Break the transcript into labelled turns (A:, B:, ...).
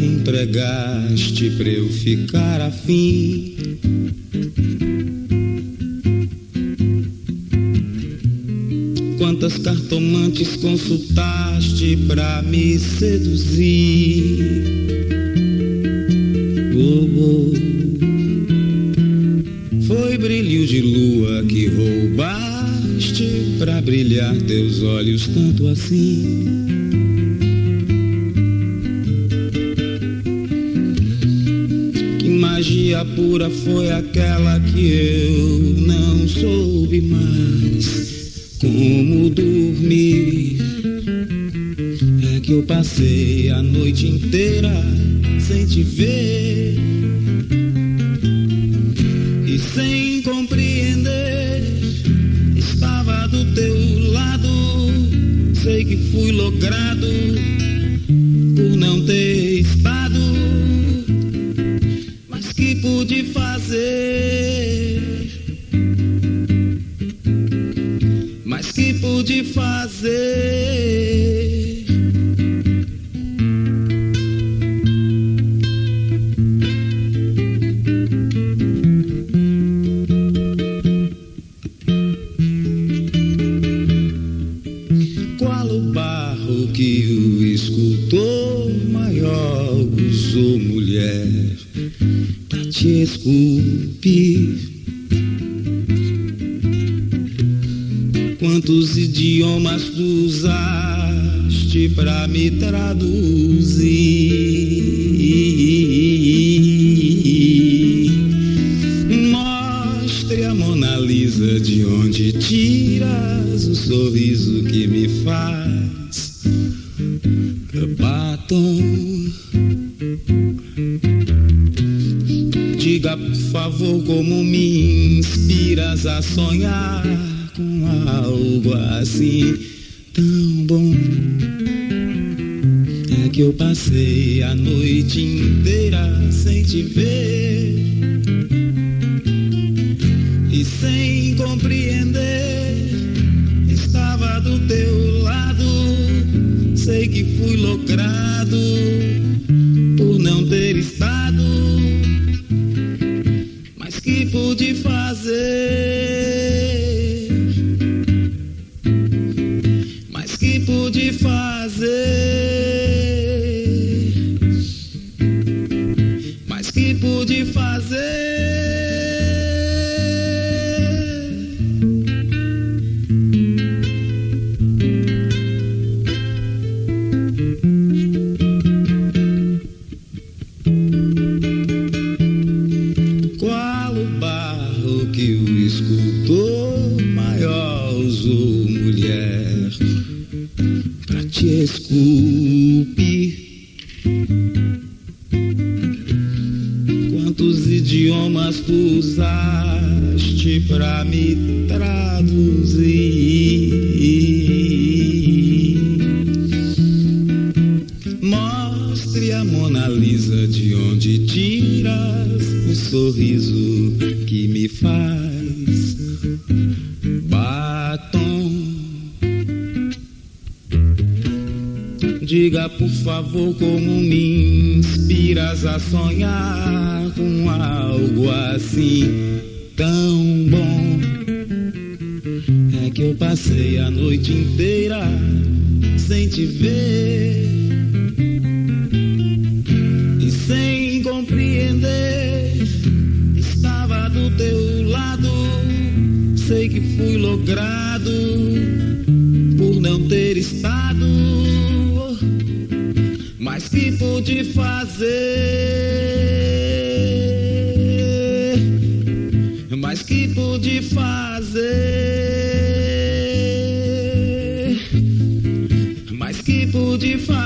A: empregaste pra eu ficar afim. Quantas cartomantes consultaste pra me seduzir? Foi brilho de lua que roubaste pra brilhar teus olhos tanto assim. Que magia pura foi aquela que eu não soube mais como dormir. É que eu passei a noite inteira sem te ver e sem compreender. Estava do teu lado, sei que fui logrado por não ter estado, mas que pude fazer? Mas que pude fazer? Qual o barro que o escultor maior usou, mulher, pra te esculpir? Quantos idiomas tu usaste pra me traduzir? Mostre a Mona Lisa de onde tiras o sorriso que me faz batom. Diga por favor como me inspiras a sonhar com algo assim tão bom. É que eu passei a noite inteira sem te ver e sem compreender. Estava do teu lado, sei que fui logrado por não ter estado, mas que pude fazer? Mas que pude fazer? Mas que pude fazer? Qual o barro que o escultor maior usou, mulher, pra te esculpir? Quantos idiomas tu usaste pra me traduzir? Mostre a Mona Lisa de onde tiras o sorriso que me faz batom. Diga por favor como me inspiras a sonhar com algo assim tão bom. É que eu passei a noite inteira sem te ver e sem compreender. Estava do teu lado, sei que fui logrado por não ter estado, mas que pude fazer? Mas que pude fazer? Mas que pude fazer?